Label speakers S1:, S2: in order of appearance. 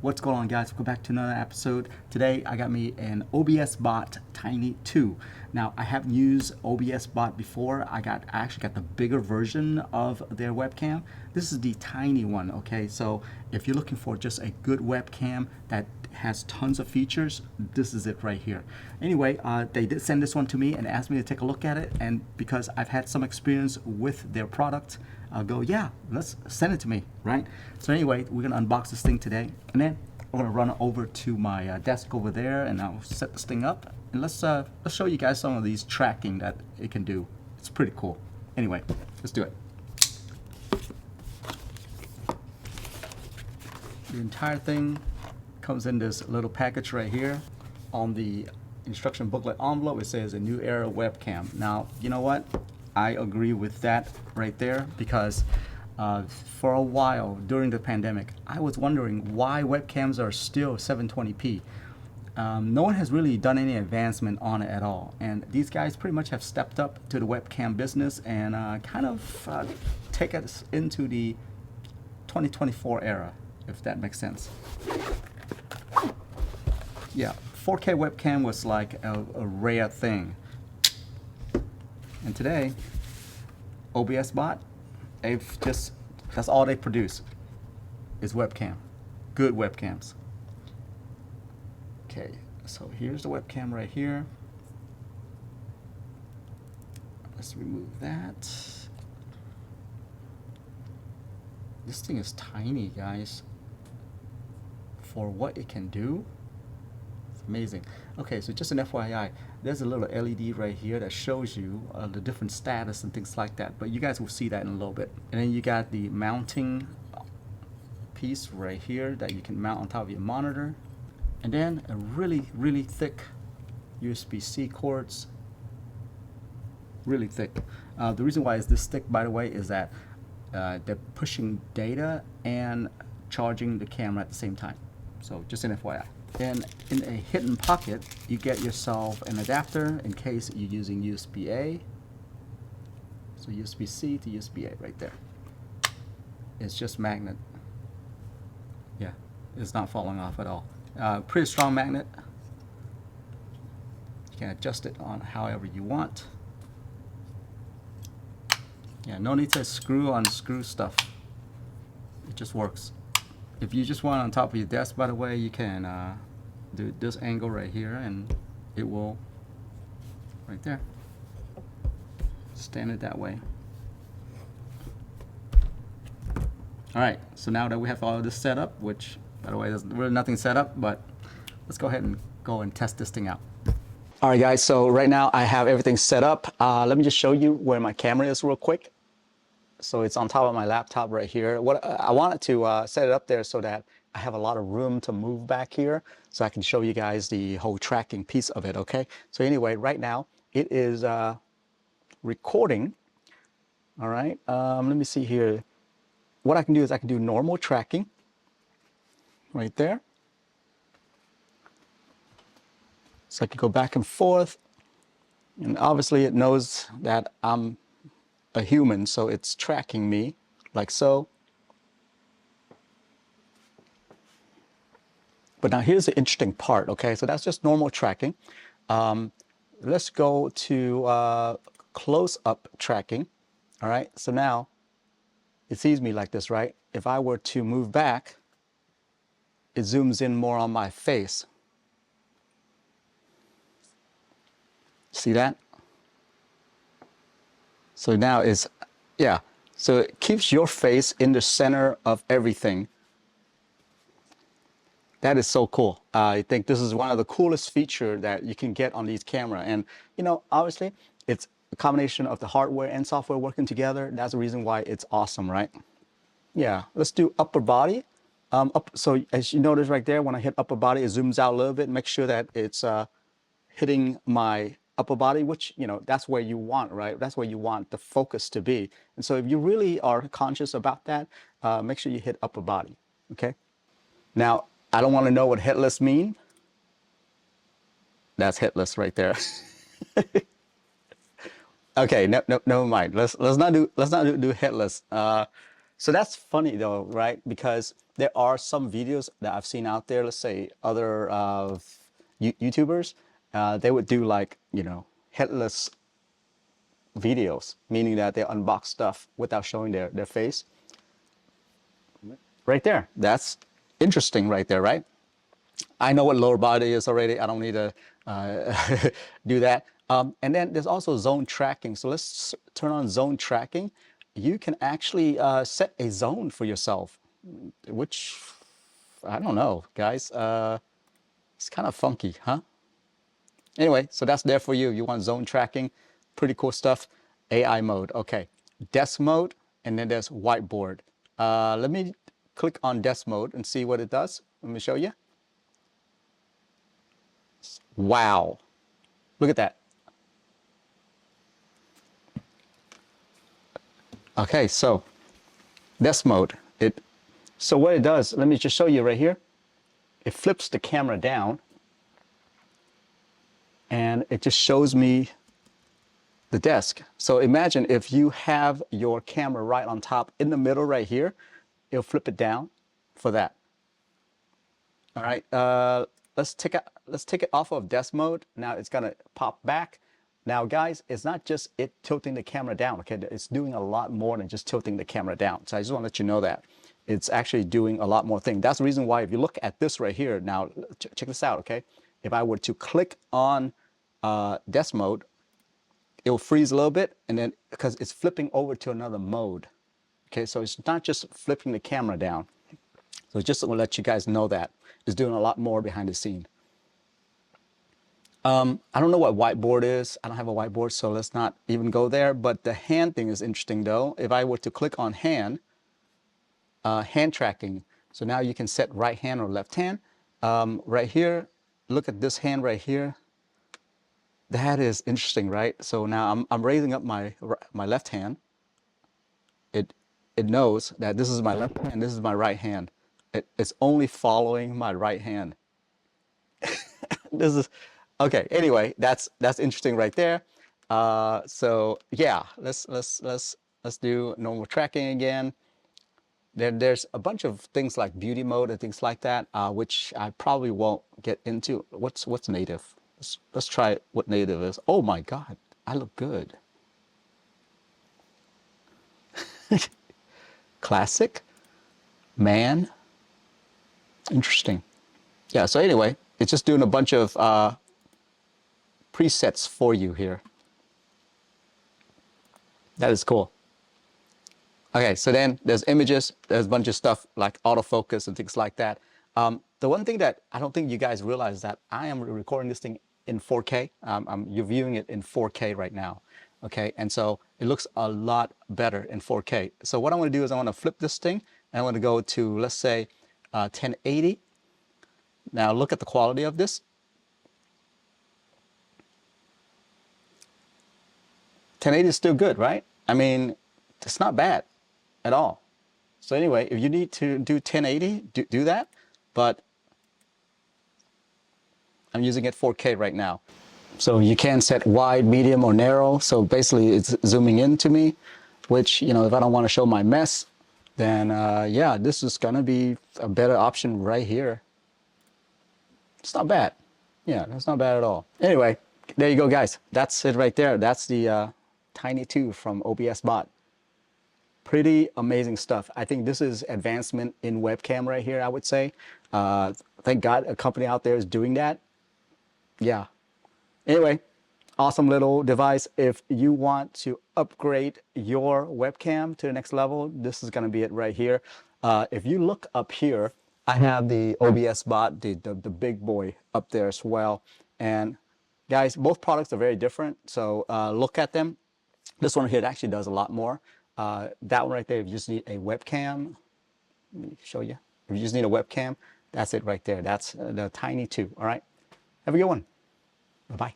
S1: What's going on, guys? Welcome back to another episode. Today I got me an OBSBOT Tiny 2. Now I haven't used OBSBOT before. I actually got the bigger version of their webcam. This is the tiny one, okay? So if you're looking for just a good webcam that has tons of features, this is it right here. Anyway, they did send this one to me and asked me to take a look at it, and because I've had some experience with their product, I'll go, yeah, let's send it to me, right? So anyway, we're gonna unbox this thing today, and then I'm gonna run over to my desk over there, and I'll set this thing up, and let's show you guys some of these tracking that it can do. It's pretty cool. Anyway, let's do it. The entire thing comes in this little package right here. On the instruction booklet envelope, it says a new era webcam. Now, you know what? I agree with that right there, because for a while during the pandemic, I was wondering why webcams are still 720p. No one has really done any advancement on it at all, and these guys pretty much have stepped up to the webcam business and kind of take us into the 2024 era, if that makes sense. Yeah, 4K webcam was like a rare thing. And today, OBSBOT, that's all they produce is webcam, good webcams. Okay, so here's the webcam right here. Let's remove that. This thing is tiny, guys. For what it can do, it's amazing. Okay, so just an FYI, there's a little LED right here that shows you the different status and things like that, but you guys will see that in a little bit. And then you got the mounting piece right here that you can mount on top of your monitor, and then a really thick USB-C cords, really thick. The reason why it's this thick, by the way, is that they're pushing data and charging the camera at the same time. So just an FYI. Then in a hidden pocket, you get yourself an adapter in case you're using USB-A. So USB-C to USB-A right there. It's just magnet. Yeah, it's not falling off at all. Pretty strong magnet. You can adjust it on however you want. Yeah, no need to unscrew stuff. It just works. If you just want it on top of your desk, by the way, you can do this angle right here, and it will, right there, stand it that way. All right, so now that we have all of this set up, which, by the way, there's really nothing set up, but let's go ahead and test this thing out. All right, guys, so right now I have everything set up. Let me just show you where my camera is real quick. So it's on top of my laptop right here. What I wanted to set it up there so that I have a lot of room to move back here, so I can show you guys the whole tracking piece of it, okay? So anyway, right now it is recording. All right, let me see here. What I can do is I can do normal tracking right there. So I can go back and forth, and obviously it knows that I'm a human, so it's tracking me like so. But now here's the interesting part, okay? So that's just normal tracking. Let's go to close-up tracking. All right, so now it sees me like this, right? If I were to move back, it zooms in more on my face. See that? So now it's, yeah, so it keeps your face in the center of everything. That is so cool. I think this is one of the coolest features that you can get on these cameras. And, you know, obviously, it's a combination of the hardware and software working together. That's the reason why it's awesome, right? Yeah, let's do upper body. So as you notice right there, when I hit upper body, it zooms out a little bit. Make sure that it's hitting my upper body, which, you know, that's where you want, right? That's where you want the focus to be. And so if you really are conscious about that, make sure you hit upper body, okay? Now, I don't want to know what headless mean. That's headless right there. Okay, never mind. Let's not do headless. So that's funny though, right? Because there are some videos that I've seen out there, let's say other YouTubers, they would do like, you know, headless videos, meaning that they unbox stuff without showing their face. Right there. That's interesting right there, right? I know what lower body is already. I don't need to do that. And then there's also zone tracking. So let's turn on zone tracking. You can actually set a zone for yourself, which I don't know, guys. It's kind of funky, huh? Anyway, so that's there for you. You want zone tracking, pretty cool stuff. AI mode, okay. Desk mode, and then there's whiteboard. Let me click on desk mode and see what it does. Let me show you. Wow, look at that. Okay, so desk mode. So what it does, let me just show you right here. It flips the camera down and it just shows me the desk. So imagine if you have your camera right on top in the middle right here, it'll flip it down for that. All right, let's take it off of desk mode. Now it's gonna pop back. Now guys, it's not just it tilting the camera down, okay? It's doing a lot more than just tilting the camera down. So I just wanna let you know that. It's actually doing a lot more things. That's the reason why if you look at this right here, now check this out, okay? If I were to click on desk mode, it will freeze a little bit, and then because it's flipping over to another mode. Okay, so it's not just flipping the camera down. So just to let you guys know that it's doing a lot more behind the scene. I don't know what whiteboard is. I don't have a whiteboard, so let's not even go there. But the hand thing is interesting though. If I were to click on hand, hand tracking. So now you can set right hand or left hand. Right here, look at this hand right here. That is interesting, right? So now I'm raising up my left hand. It knows that this is my left hand, this is my right hand. It's only following my right hand. This is okay. Anyway, that's interesting right there. So yeah, let's do normal tracking again. There's a bunch of things like beauty mode and things like that, which I probably won't get into. What's native? Let's try what native is. Oh my God, I look good. Classic, man, interesting. Yeah, so anyway, it's just doing a bunch of presets for you here. That is cool. Okay, so then there's images, there's a bunch of stuff like autofocus and things like that. The one thing that I don't think you guys realize is that I am recording this thing in 4K. You're viewing it in 4K right now. Okay, and so it looks a lot better in 4K. So what I want to do is I want to flip this thing and I want to go to, let's say, 1080. Now look at the quality of this. 1080 is still good, right? I mean, it's not bad at all. So anyway, if you need to do 1080, do that. But I'm using it 4K right now. So you can set wide, medium, or narrow. So basically it's zooming in to me, which, you know, if I don't want to show my mess, then yeah, this is gonna be a better option right here. It's not bad. Yeah, that's not bad at all. Anyway, there you go, guys. That's it right there. That's the Tiny 2 from OBSBOT. Pretty amazing stuff. I think this is advancement in webcam right here, I would say. Thank God a company out there is doing that. Yeah. Anyway, awesome little device. If you want to upgrade your webcam to the next level, this is going to be it right here. If you look up here, I have the OBSBOT, the big boy up there as well. And guys, both products are very different. So look at them. This one here actually does a lot more. That one right there, if you just need a webcam, let me show you. If you just need a webcam, that's it right there. That's the Tiny 2. All right. Have a good one. Bye-bye.